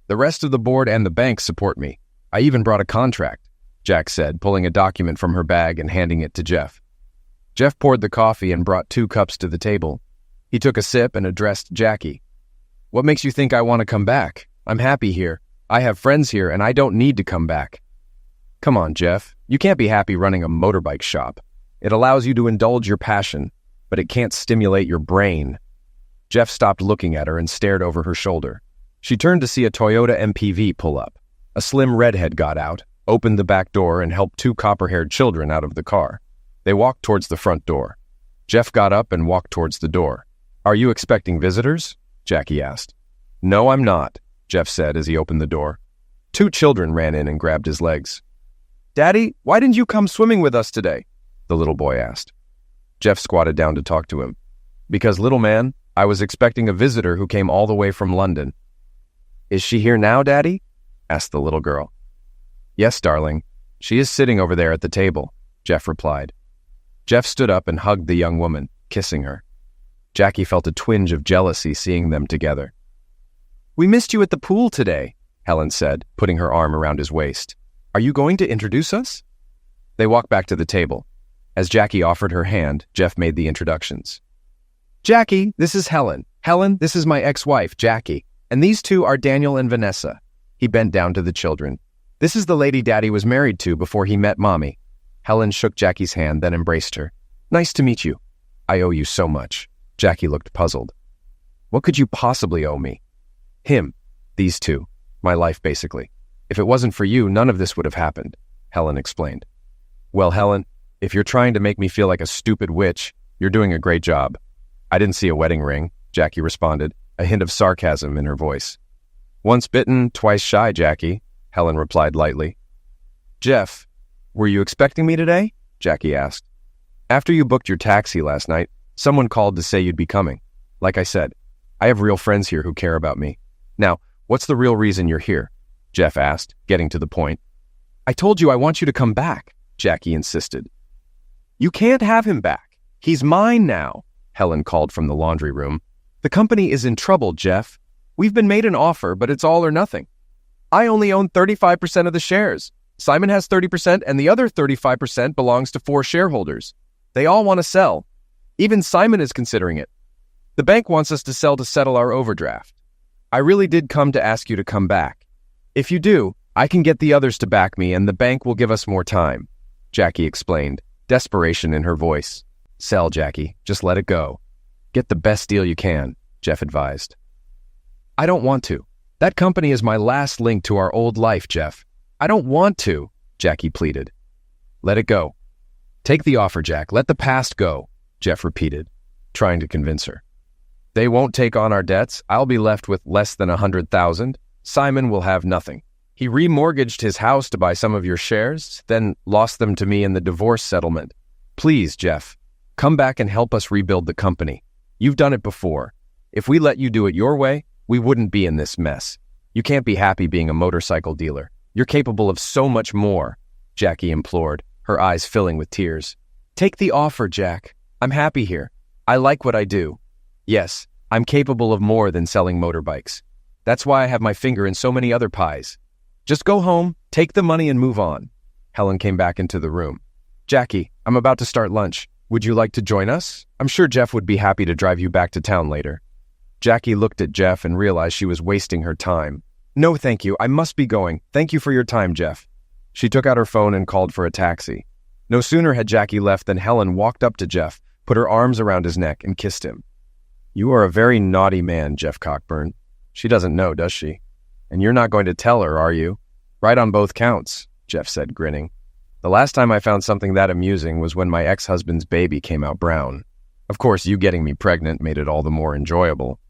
The rest of the board and the bank support me. I even brought a contract, Jack said, pulling a document from her bag and handing it to Jeff. Jeff poured the coffee and brought 2 cups to the table. He took a sip and addressed Jackie. What makes you think I want to come back? I'm happy here. I have friends here and I don't need to come back. Come on, Jeff. You can't be happy running a motorbike shop. It allows you to indulge your passion, but it can't stimulate your brain. Jeff stopped looking at her and stared over her shoulder. She turned to see a Toyota MPV pull up. A slim redhead got out, opened the back door, and helped 2 copper-haired children out of the car. They walked towards the front door. Jeff got up and walked towards the door. Are you expecting visitors? Jackie asked. No, I'm not, Jeff said as he opened the door. 2 children ran in and grabbed his legs. Daddy, why didn't you come swimming with us today? The little boy asked. Jeff squatted down to talk to him. Because, little man, I was expecting a visitor who came all the way from London. Is she here now, Daddy? Asked the little girl. Yes, darling. She is sitting over there at the table, Jeff replied. Jeff stood up and hugged the young woman, kissing her. Jackie felt a twinge of jealousy seeing them together. We missed you at the pool today, Helen said, putting her arm around his waist. Are you going to introduce us? They walked back to the table. As Jackie offered her hand, Jeff made the introductions. Jackie, this is Helen. Helen, this is my ex-wife, Jackie. And these 2 are Daniel and Vanessa. He bent down to the children. This is the lady Daddy was married to before he met Mommy. Helen shook Jackie's hand, then embraced her. Nice to meet you. I owe you so much. Jackie looked puzzled. What could you possibly owe me? Him. These 2. My life, basically. If it wasn't for you, none of this would have happened, Helen explained. Well, Helen, if you're trying to make me feel like a stupid witch, you're doing a great job. I didn't see a wedding ring, Jackie responded, a hint of sarcasm in her voice. Once bitten, twice shy, Jackie, Helen replied lightly. Jeff, were you expecting me today? Jackie asked. After you booked your taxi last night, someone called to say you'd be coming. Like I said, I have real friends here who care about me. Now, what's the real reason you're here? Jeff asked, getting to the point. I told you I want you to come back, Jackie insisted. You can't have him back. He's mine now, Helen called from the laundry room. The company is in trouble, Jeff. We've been made an offer, but it's all or nothing. I only own 35% of the shares. Simon has 30% and the other 35% belongs to 4 shareholders. They all want to sell. Even Simon is considering it. The bank wants us to sell to settle our overdraft. I really did come to ask you to come back. If you do, I can get the others to back me and the bank will give us more time, Jackie explained, desperation in her voice. Sell, Jackie. Just let it go. Get the best deal you can, Jeff advised. I don't want to. That company is my last link to our old life, Jeff. I don't want to, Jackie pleaded. Let it go. Take the offer, Jack. Let the past go, Jeff repeated, trying to convince her. They won't take on our debts. I'll be left with less than 100,000. Simon will have nothing. He remortgaged his house to buy some of your shares, then lost them to me in the divorce settlement. Please, Jeff, come back and help us rebuild the company. You've done it before. If we let you do it your way, we wouldn't be in this mess. You can't be happy being a motorcycle dealer. You're capable of so much more, Jackie implored, her eyes filling with tears. Take the offer, Jack. I'm happy here. I like what I do. Yes, I'm capable of more than selling motorbikes. That's why I have my finger in so many other pies. Just go home, take the money, and move on. Helen came back into the room. Jackie, I'm about to start lunch. Would you like to join us? I'm sure Jeff would be happy to drive you back to town later. Jackie looked at Jeff and realized she was wasting her time. No, thank you. I must be going. Thank you for your time, Jeff. She took out her phone and called for a taxi. No sooner had Jackie left than Helen walked up to Jeff, put her arms around his neck, and kissed him. You are a very naughty man, Jeff Cockburn. She doesn't know, does she? And you're not going to tell her, are you? Right on both counts. Jeff said, grinning. The last time I found something that amusing was when my ex-husband's baby came out brown. Of course, you getting me pregnant made it all the more enjoyable.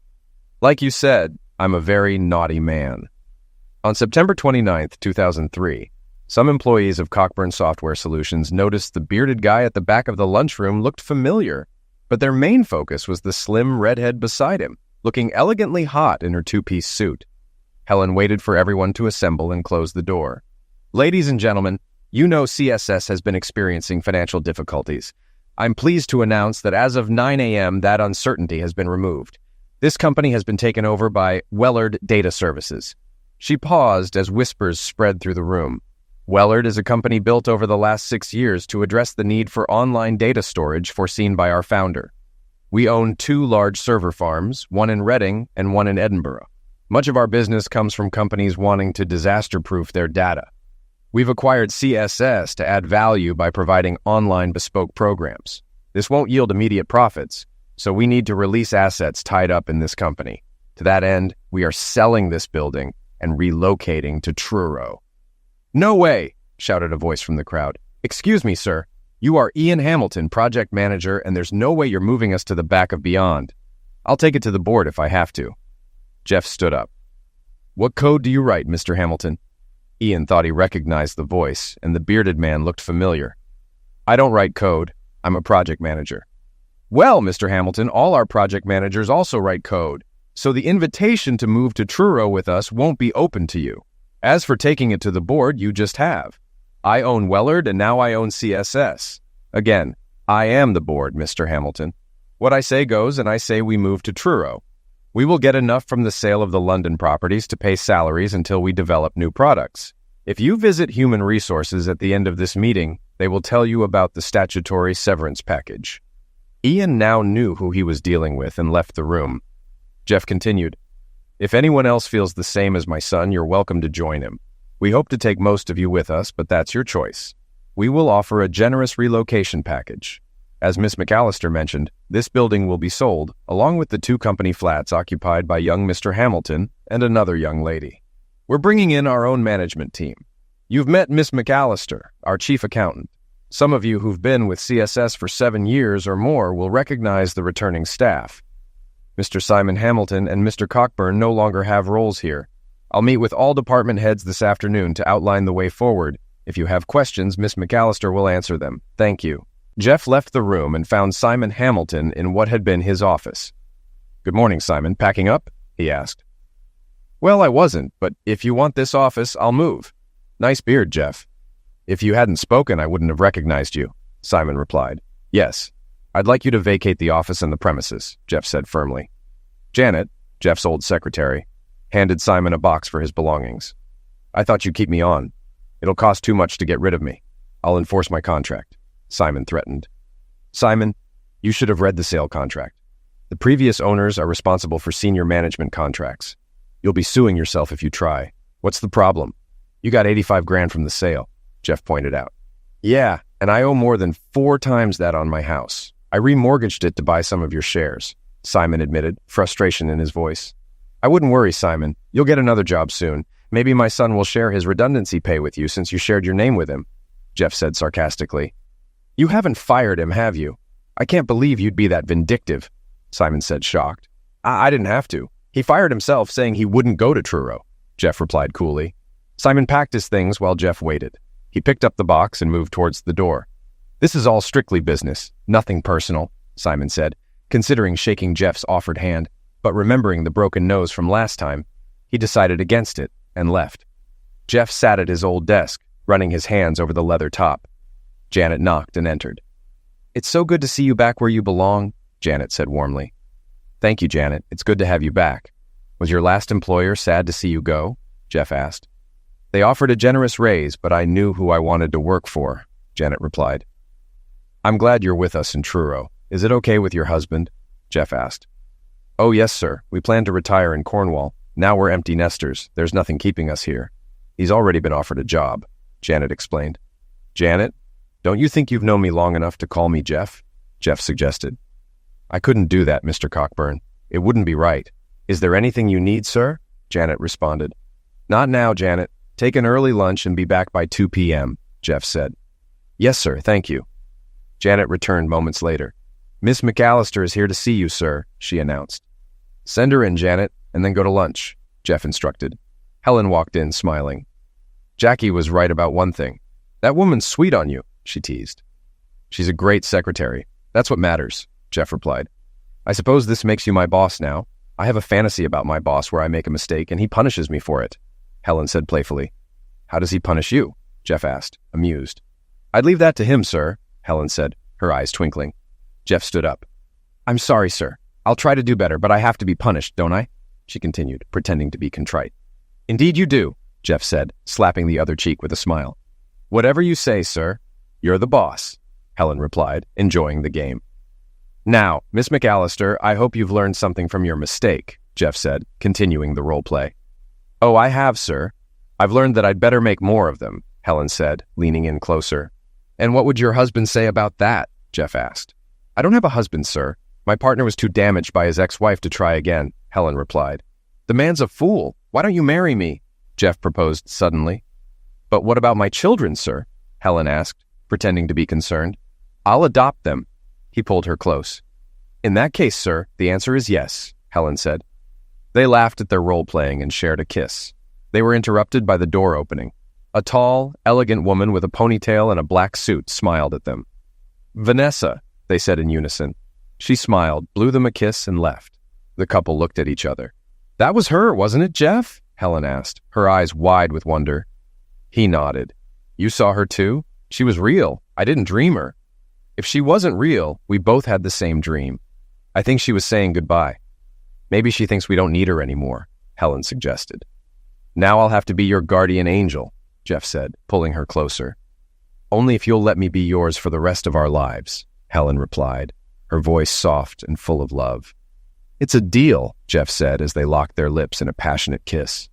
Like you said, I'm a very naughty man. On September 29th, 2003, some employees of Cockburn Software Solutions noticed the bearded guy at the back of the lunchroom looked familiar, but their main focus was the slim redhead beside him, looking elegantly hot in her two-piece suit. Helen waited for everyone to assemble and close the door. Ladies and gentlemen, you know CSS has been experiencing financial difficulties. I'm pleased to announce that as of 9 a.m., that uncertainty has been removed. This company has been taken over by Wellard Data Services. She paused as whispers spread through the room. Wellard is a company built over the last 6 years to address the need for online data storage foreseen by our founder. We own 2 large server farms, one in Reading and one in Edinburgh. Much of our business comes from companies wanting to disaster-proof their data. We've acquired CSS to add value by providing online bespoke programs. This won't yield immediate profits, so we need to release assets tied up in this company. To that end, we are selling this building and relocating to Truro. "No way!" shouted a voice from the crowd. "Excuse me, sir. You are Ian Hamilton, project manager, and there's no way you're moving us to the back of Beyond. I'll take it to the board if I have to." Jeff stood up. "What code do you write, Mr. Hamilton?" Ian thought he recognized the voice, and the bearded man looked familiar. "I don't write code. I'm a project manager." "Well, Mr. Hamilton, all our project managers also write code, so the invitation to move to Truro with us won't be open to you. As for taking it to the board, you just have. I own Wellard, and now I own CSS. Again, I am the board, Mr. Hamilton. What I say goes, and I say we move to Truro. We will get enough from the sale of the London properties to pay salaries until we develop new products. If you visit Human Resources at the end of this meeting, they will tell you about the statutory severance package." Ian now knew who he was dealing with and left the room. Jeff continued, "If anyone else feels the same as my son, you're welcome to join him. We hope to take most of you with us, but that's your choice. We will offer a generous relocation package. As Miss McAllister mentioned, this building will be sold, along with the 2 company flats occupied by young Mr. Hamilton and another young lady. We're bringing in our own management team. You've met Miss McAllister, our chief accountant. Some of you who've been with CSS for 7 years or more will recognize the returning staff. Mr. Simon Hamilton and Mr. Cockburn no longer have roles here. I'll meet with all department heads this afternoon to outline the way forward. If you have questions, Miss McAllister will answer them. Thank you." Jeff left the room and found Simon Hamilton in what had been his office. "Good morning, Simon. Packing up?" he asked. "Well, I wasn't, but if you want this office, I'll move. Nice beard, Jeff." "If you hadn't spoken, I wouldn't have recognized you," Simon replied. "Yes, I'd like you to vacate the office and the premises," Jeff said firmly. Janet, Jeff's old secretary, handed Simon a box for his belongings. "I thought you'd keep me on. It'll cost too much to get rid of me. I'll enforce my contract," Simon threatened. "Simon, you should have read the sale contract. The previous owners are responsible for senior management contracts. You'll be suing yourself if you try. What's the problem? You got 85 grand from the sale," Jeff pointed out. "Yeah, and I owe more than 4 times that on my house. I remortgaged it to buy some of your shares," Simon admitted, frustration in his voice. "I wouldn't worry, Simon. You'll get another job soon. Maybe my son will share his redundancy pay with you since you shared your name with him," Jeff said sarcastically. "You haven't fired him, have you? I can't believe you'd be that vindictive," Simon said, shocked. I didn't have to. He fired himself saying he wouldn't go to Truro," Jeff replied coolly. Simon packed his things while Jeff waited. He picked up the box and moved towards the door. "This is all strictly business, nothing personal," Simon said, considering shaking Jeff's offered hand, but remembering the broken nose from last time, he decided against it and left. Jeff sat at his old desk, running his hands over the leather top. Janet knocked and entered. "It's so good to see you back where you belong," Janet said warmly. "Thank you, Janet. It's good to have you back. Was your last employer sad to see you go?" Jeff asked. "They offered a generous raise, but I knew who I wanted to work for," Janet replied. "I'm glad you're with us in Truro. Is it okay with your husband?" Jeff asked. "Oh, yes, sir. We plan to retire in Cornwall. Now we're empty nesters. There's nothing keeping us here. He's already been offered a job," Janet explained. "Janet, don't you think you've known me long enough to call me Jeff?" Jeff suggested. "I couldn't do that, Mr. Cockburn. It wouldn't be right. Is there anything you need, sir?" Janet responded. "Not now, Janet. Take an early lunch and be back by 2 p.m., Jeff said. Yes, sir, thank you. Janet returned moments later. Miss McAllister is here to see you, sir, she announced. Send her in, Janet, and then go to lunch, Jeff instructed. Helen walked in, smiling. Jackie was right about one thing. That woman's sweet on you, she teased. She's a great secretary. That's what matters, Jeff replied. I suppose this makes you my boss now. I have a fantasy about my boss where I make a mistake and he punishes me for it, Helen said playfully. How does he punish you? Jeff asked, amused. I'd leave that to him, sir, Helen said, her eyes twinkling. Jeff stood up. I'm sorry, sir. I'll try to do better, but I have to be punished, don't I? She continued, pretending to be contrite. Indeed you do, Jeff said, slapping the other cheek with a smile. Whatever you say, sir. You're the boss, Helen replied, enjoying the game. Now, Miss McAllister, I hope you've learned something from your mistake, Jeff said, continuing the role play. Oh, I have, sir. I've learned that I'd better make more of them, Helen said, leaning in closer. And what would your husband say about that? Jeff asked. I don't have a husband, sir. My partner was too damaged by his ex-wife to try again, Helen replied. The man's a fool. Why don't you marry me? Jeff proposed suddenly. But what about my children, sir? Helen asked, pretending to be concerned. I'll adopt them. He pulled her close. In that case, sir, the answer is yes, Helen said. They laughed at their role-playing and shared a kiss. They were interrupted by the door opening. A tall, elegant woman with a ponytail and a black suit smiled at them. Vanessa, they said in unison. She smiled, blew them a kiss, and left. The couple looked at each other. That was her, wasn't it, Jeff? Helen asked, her eyes wide with wonder. He nodded. You saw her too? She was real. I didn't dream her. If she wasn't real, we both had the same dream. I think she was saying goodbye. Maybe she thinks we don't need her anymore, Helen suggested. Now I'll have to be your guardian angel, Jeff said, pulling her closer. Only if you'll let me be yours for the rest of our lives, Helen replied, her voice soft and full of love. It's a deal, Jeff said as they locked their lips in a passionate kiss.